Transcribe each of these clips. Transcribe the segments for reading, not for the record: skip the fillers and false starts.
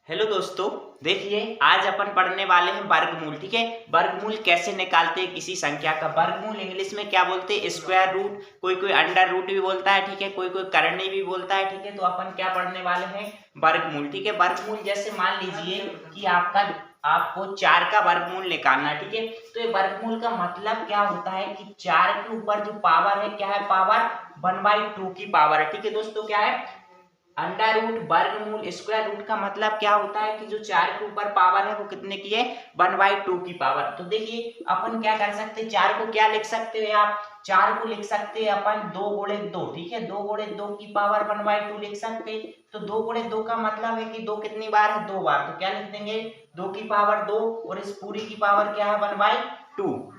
Hello दोस्तों, देखिए आज अपन पढ़ने वाले हैं वर्गमूल। ठीक है, वर्गमूल कैसे निकालते हैं किसी संख्या का। वर्गमूल इंग्लिश में क्या बोलते हैं? स्क्वायर रूट, कोई कोई अंडर रूट भी बोलता है। ठीक है, कोई कोई करनी भी बोलता है। ठीक है, तो अपन क्या पढ़ने वाले हैं? वर्गमूल। ठीक है, वर्गमूल जैसे मान लीजिए कि आपको 4 का वर्गमूल निकालना है। ठीक है, तो ये वर्गमूल का मतलब क्या होता है कि 4 के ऊपर जो पावर है, क्या है? पावर 1/2 की पावर है। ठीक है दोस्तों, क्या है? अंडर रूट, वर्गमूल, स्क्वायर रूट का मतलब क्या होता है कि जो 4 के ऊपर पावर है वो कितने की है? 1/2 की पावर। तो देखिए अपन क्या कर सकते हैं, 4 को क्या लिख सकते हैं आप? 4 को लिख सकते हैं अपन 2 गुणे 2। ठीक है, 2 गुणे 2 की पावर 1/2 लिख सकते हैं। तो 2 गुणे 2 का मतलब है कि 2 कितनी बार है? 2 बार। तो क्या लिख देंगे? 2 की पावर 2 और इस पूरी की पावर क्या है? 1/2।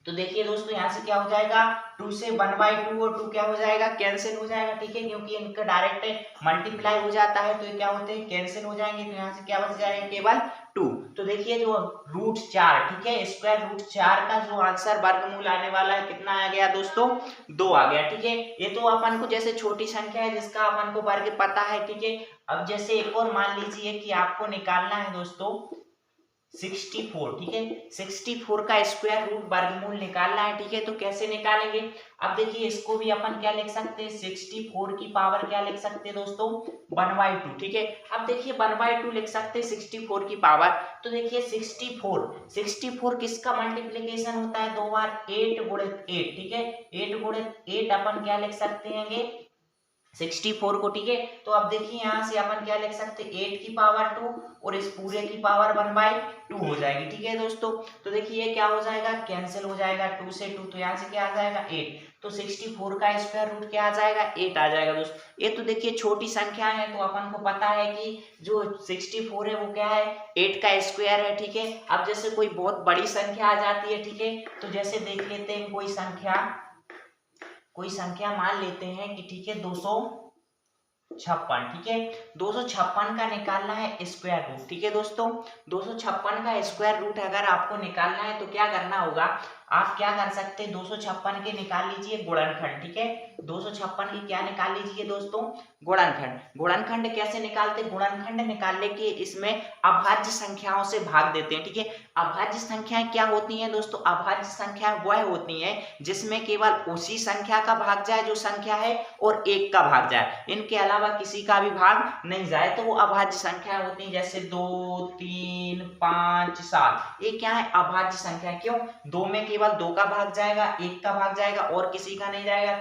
तो देखिए दोस्तों, यहाँ से क्या हो जाएगा? 2 से 1/2 और 2 क्या हो जाएगा? कैंसिल हो जाएगा। ठीक है, क्योंकि इनका डायरेक्ट मल्टीप्लाई हो जाता है तो ये क्या होते हैं? कैंसिल हो जाएंगे। तो यहाँ से क्या बच जाएगा? केवल 2। तो देखिए जो रूट 4, ठीक है, स्क्वायर रूट 4 का जो आंसर वर्गमूल आने वाला है कितना आ गया दोस्तों? 2 आ गया। ठीक है, ये तो अपन को जैसे छोटी संख्या है जिसका अपन को वर्ग पता है। ठीक है, अब जैसे एक और मान लीजिए कि आपको निकालना है दोस्तों 64। ठीक है, 64 का स्क्वायर रूट वर्गमूल निकालना है। ठीक है, तो कैसे निकालेंगे? अब देखिए इसको भी अपन क्या लिख सकते हैं? 64 की पावर क्या लिख सकते हैं दोस्तों? 1/2। ठीक है, अब देखिए 1/2 लिख सकते हैं 64 की पावर। तो देखिए 64 किसका मल्टीप्लीकेशन होता है? 2 बार 8 गुणे 8। ठीक है, 8 गुणे 8 अपन क्या लिख सकते हैं? 64 को। ठीक है, तो अब देखिए यहाँ से अपन क्या लिख सकते हैं? 8 की पावर 2 और इस पूरे की पावर 1/2 हो जाएगी। ठीक है दोस्तों, तो देखिए ये क्या हो जाएगा? कैंसिल हो जाएगा। 2 से 2 तो यहाँ से क्या आ जाएगा? 8। तो 64 का स्क्वायर रूट क्या आ जाएगा? 8 आ जाएगा दोस्तों। ये तो देखिए छोटी संख्या है तो अपन को पता है कि जो 64 है वो क्या है? 8 का स्क्वायर है। ठीक है, अब जैसे कोई बहुत बड़ी संख्या आ जाती है, ठीक है, तो जैसे देख लेते हैं कोई संख्या मान लेते हैं कि ठीक है 256। ठीक है, 256 का निकालना है स्क्वायर रूट। ठीक है दोस्तों, 256 का स्क्वायर रूट अगर आपको निकालना है तो क्या करना होगा? आप क्या कर सकते हैं? 256 के निकाल लीजिए गुणनखंड। ठीक है, 256 की क्या निकाल लीजिए दोस्तों? गुणनखंड। गुणनखंड कैसे निकालते हैं? गुणनखंड निकालने के इसमें अभाज्य संख्याओं से भाग देते हैं। ठीक है, अभाज्य संख्याएं क्या होती हैं दोस्तों? अभाज्य संख्या वह होती हैं जिसमें केवल उसी संख्या का भाग जाए जो संख्या है और 1 का भाग जाए, इनके अलावा किसी का भी भाग नहीं जाए, तो वो अभाज्य संख्या होती है। जैसे 2, 3, 5, 7, ये क्या है? अभाज्य संख्या। क्यों? 2 में केवल 2 का भाग जाएगा, 1 का भाग जाएगा और किसी का नहीं जाएगा।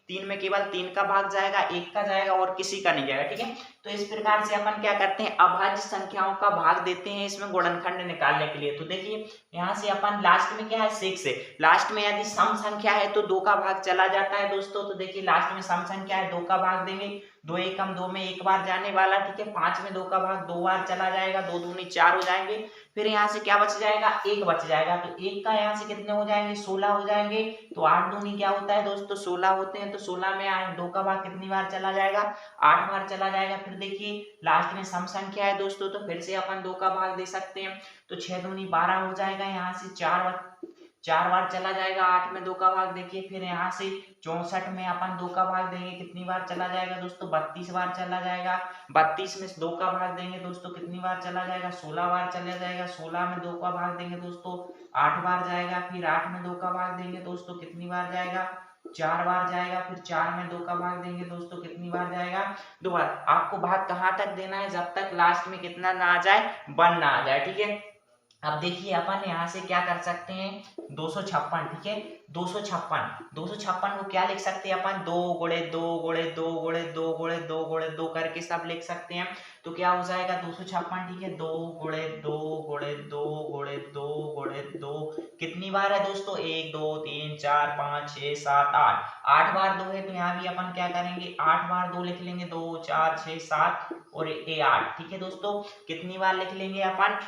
3 में केवल 3 का भाग जाएगा, 1 का जाएगा और किसी का नहीं जाएगा। ठीक है, तो इस प्रकार से अपन क्या करते हैं? अभाज्य संख्याओं का भाग देते हैं इसमें गुणनखंड निकालने के लिए। तो देखिए यहाँ से अपन लास्ट में क्या है? 6 है। लास्ट में यदि सम संख्या है तो 2 का भाग चला जाता है दोस्तों। तो देखिए लास्ट में सम संख्या है, 2 का भाग देंगे, 2 एकम 2 में एक बार जाने वाला। ठीक है, 5 में 2 का भाग 2 बार चला जाएगा, 2 दूनी 4 हो जाएंगे। फिर यहाँ से क्या बच जाएगा? 1 बच जाएगा। तो 1 का यहाँ से कितने हो जाएंगे? 16 हो जाएंगे। तो 8 दूनी क्या होता है दोस्तों? 16 होते हैं। तो 16 में 2 का भाग कितनी बार चला जाएगा? 8 बार चला जाएगा। फिर देखिए लास्ट में सम संख्या है दोस्तों, तो फिर से अपन 2 का भाग दे सकते हैं। तो 6 दूनी 12 हो जाएगा। यहाँ से 4 बार चला जाएगा। 8 में 2 का भाग देखिए, फिर यहाँ से 64 में अपन 2 का भाग देंगे, कितनी बार चला जाएगा दोस्तों? 32 बार चला जाएगा। 32 में 2 का भाग देंगे दोस्तों, कितनी बार चला जाएगा? 16 बार चला जाएगा। 16 में 2 का भाग देंगे दोस्तों, 8 बार जाएगा। फिर 8 में 2 का भाग देंगे दोस्तों, कितनी बार जाएगा? 4 बार जाएगा। फिर 4 में 2 का भाग देंगे दोस्तों, कितनी बार जाएगा? 2 बार। आपको भाग कहाँ तक देना है? जब तक लास्ट में कितना ना आ जाए? 1 ना आ जाए। ठीक है, अब देखिए अपन यहाँ से क्या कर सकते हैं? 256। ठीक है, 256 को क्या लिख सकते हैं अपन? 2 गुणे 2 गुणे 2 गुणे 2 गुणे 2 गुणे 2 करके सब लिख सकते हैं। तो क्या हो जाएगा? 256। ठीक है, 2 गुणे 2 गुणे 2 गुणे 2 गुणे 2 कितनी बार है दोस्तों? 1 2 3 4 5 6 7 8, 8 बार 2 है। तो यहाँ भी अपन क्या करेंगे? 8 बार 2 लिख लेंगे, 2 4 6 7 और ये 8। ठीक है दोस्तों, कितनी बार लिख लेंगे अपन?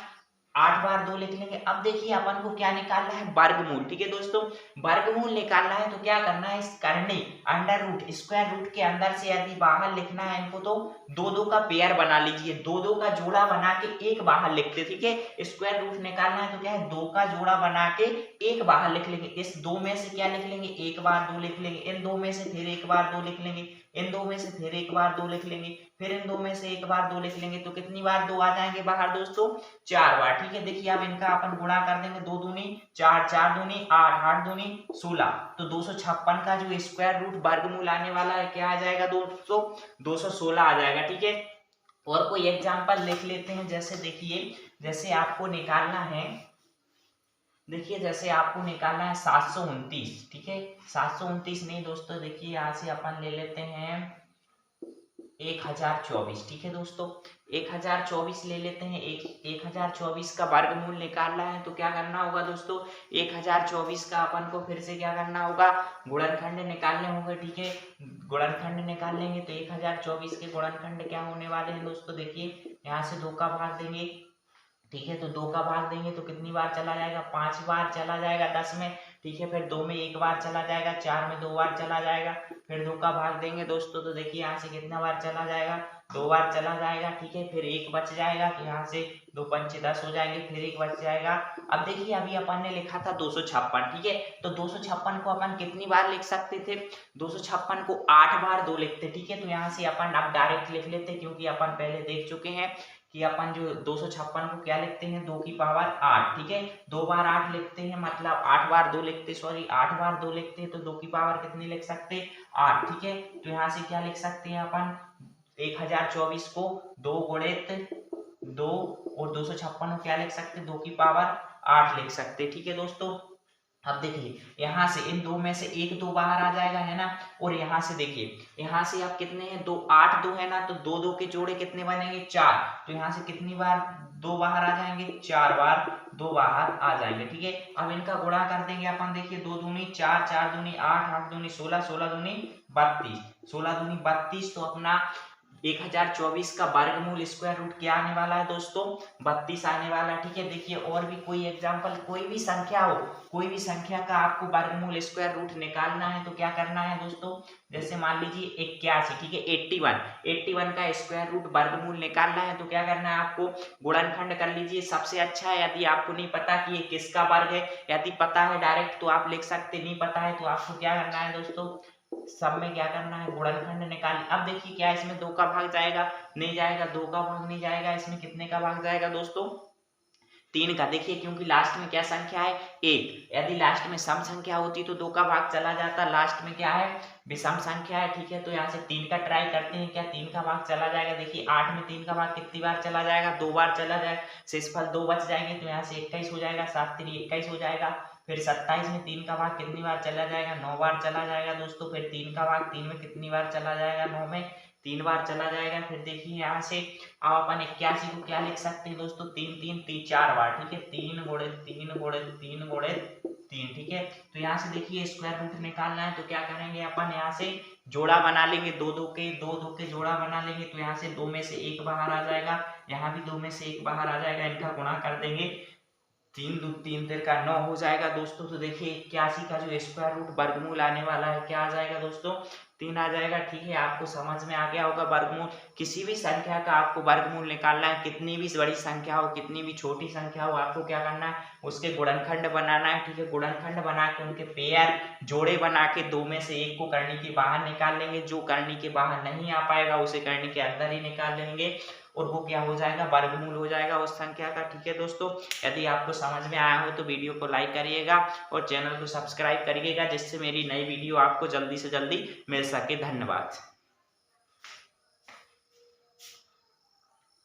8 बार 2 लिख लेंगे। अब देखिए अपन को क्या निकालना है? वर्गमूल। ठीक है दोस्तों, वर्गमूल निकालना है तो क्या करना है? इस करने अंडर रूट, स्क्वायर रूट के अंदर से यदि बाहर लिखना है इनको तो 2 का पेयर बना लीजिए, 2 का जोड़ा बना के एक बाहर लिखते। ठीक है, स्क्वायर रूट निकालना है तो क्या है? 2 का जोड़ा बना के एक बाहर लिख लेंगे। इस 2 में से क्या लिख लेंगे? एक बार 2 लिख लेंगे। इन 2 में से फिर एक बार 2 लिख लेंगे। इन दो में से फिर एक बार 2 लिख लेंगे, फिर इन दो में से एक बार 2 लिख लेंगे, तो कितनी बार 2 आ जाएंगे बाहर दोस्तों? 4 बार। ठीक है, देखिए अब इनका अपन गुणा कर देंगे, 2 दूनी 4, 4 दूनी 8, 8 दूनी 16, तो 256 का जो स्क्वायर रूट वर्गमूल आने वाला है क्या आ जाएगा दोस्तों? 216 आ जाएगा। ठीक है, और कोई एग्जांपल लिख लेते हैं, जैसे देखिए, जैसे आपको निकालना है, देखिए जैसे आपको निकालना है 729। ठीक है, 729 नहीं दोस्तों, देखिए यहाँ से अपन ले लेते हैं 1024। ठीक है दोस्तों, 1024 ले लेते हैं। 1024 का वर्गमूल निकालना है तो क्या करना होगा दोस्तों? 1024 का अपन को फिर से क्या करना होगा? गुणनखंड निकालने होंगे। ठीक है, गुणनखंड निकाल लेंगे तो 1024 के गुणनखंड क्या होने वाले हैं दोस्तों? देखिए यहाँ से 2 का भाग देंगे। ठीक है, तो 2 का भाग देंगे तो कितनी बार चला जाएगा? 5 बार चला जाएगा 10 में। ठीक है, फिर 2 में 1 बार चला जाएगा, 4 में 2 बार चला जाएगा, फिर 2 का भाग देंगे दोस्तों, तो देखिए यहाँ से कितना बार चला जाएगा? 2 बार चला जाएगा। ठीक है, फिर 1 बच जाएगा, तो यहाँ से 2 पंचे 10 हो जाएंगे, फिर 1 बच जाएगा। अब देखिए अभी अपन ने लिखा था 256। ठीक है, तो 256 को अपन कितनी बार लिख सकते थे? 256 को 8 बार 2 लिखते। ठीक है, तो यहाँ से अपन अब डायरेक्ट लिख लेते, क्योंकि अपन पहले देख चुके हैं कि अपन जो 256 को क्या लिखते हैं? 2 की पावर 8। ठीक है, 2 बार 8 लिखते हैं, मतलब 8 बार 2 लिखते, सॉरी 8 बार 2 लिखते हैं, तो 2 की पावर कितनी लिख सकते? 8। ठीक है, तो यहाँ से क्या लिख सकते हैं अपन? 1024 को 2 गुणित 2 और 256 को क्या लिख सकते? 2 की पावर 8 लिख सकते। ठीक है दोस्तों, अब देखिए यहाँ से इन दो में से एक 2 बाहर आ जाएगा, है ना, और यहाँ से देखिए, यहाँ से आप कितने हैं? 2 8 2 है ना, तो 2 2 के जोड़े कितने बनेंगे? 4, तो यहाँ से कितनी बार 2 बाहर आ जाएंगे? 4 बार 2 बाहर आ जाएंगे। ठीक है, अब इनका गुणा कर देंगे अपन, देखिए 2 दूनी 4, 4 दूनी 8, 8 दूनी 16, 16 दूनी 32, 16 दूनी 32, तो अपना 1024 का वर्गमूल स्क्वायर रूट क्या आने वाला है दोस्तों? 32 आने वाला है। ठीक है, देखिए और भी कोई एग्जांपल, कोई भी संख्या हो, कोई भी संख्या का आपको वर्गमूल स्क्वायर रूट निकालना है तो क्या करना है दोस्तों? जैसे मान लीजिए 81। ठीक है, 81 का स्क्वायर रूट वर्गमूल निकालना है तो क्या करना है आपको? गुणनखंड कर लीजिए, सबसे अच्छा है। यदि आपको नहीं पता कि ये किसका वर्ग है, यदि पता है डायरेक्ट तो आप लिख सकते, नहीं पता है तो आपको क्या करना है दोस्तों? सब में क्या करना है? गुणनखंड निकाल। अब देखिए क्या इसमें 2 का भाग जाएगा? नहीं जाएगा, 2 का भाग नहीं जाएगा, इसमें कितने का भाग जाएगा दोस्तों? 3 का। देखिए क्योंकि लास्ट में क्या संख्या है? 1। यदि लास्ट में सम संख्या होती तो 2 का भाग चला जाता, लास्ट में क्या है? विषम संख्या है। ठीक है, तो यहाँ से 3 का ट्राई करते हैं, क्या 3 का भाग चला जाएगा? देखिए 8 में 3 का भाग कितनी बार चला जाएगा? 2 बार चला जाएगा, शेषफल 2 बच जाएंगे, तो यहाँ से 21 हो जाएगा, 7 3 21 हो जाएगा। फिर 27 में 3 का भाग कितनी बार चला जाएगा? 9 बार चला जाएगा दोस्तों। फिर 3 का भाग 3 में कितनी बार चला जाएगा? 9 में 3 बार चला जाएगा। फिर देखिए यहाँ से अब अपन 81 को क्या लिख सकते हैं दोस्तों? 3 3 3 4 बार। ठीक है, 3 गुणित 3 गुणित 3 गुणित 3। ठीक है, तो यहाँ से देखिए स्क्वायर रूट निकालना है तो क्या करेंगे अपन? यहाँ से जोड़ा बना लेंगे, 2 2 के जोड़ा बना लेंगे, तो यहाँ से 2 में से 1 बाहर आ जाएगा, यहाँ भी 2 में से 1 बाहर आ जाएगा, इनका गुणा कर देंगे, 3 2 3 3 का 9 हो जाएगा दोस्तों। तो देखिए 81 का जो स्क्वायर रूट वर्गमूल आने वाला है क्या आ जाएगा दोस्तों? 3 आ जाएगा। ठीक है, आपको समझ में आ गया होगा। वर्गमूल, किसी भी संख्या का आपको वर्गमूल निकालना है, कितनी भी बड़ी संख्या हो, कितनी भी छोटी संख्या हो, आपको क्या करना है? उसके गुणनखंड बनाना है। ठीक है, गुणनखंड बना के उनके पेयर जोड़े बना के 2 में से 1 को करनी के बाहर निकाल लेंगे, जो करनी के बाहर नहीं आ पाएगा उसे करनी के अंदर ही निकाल लेंगे, और वो क्या हो जाएगा? वर्गमूल हो जाएगा उस संख्या का। ठीक है दोस्तों, यदि आपको समझ में आया हो तो वीडियो को लाइक करिएगा और चैनल को सब्सक्राइब करिएगा, जिससे मेरी नई वीडियो आपको जल्दी से जल्दी मिल सके। धन्यवाद।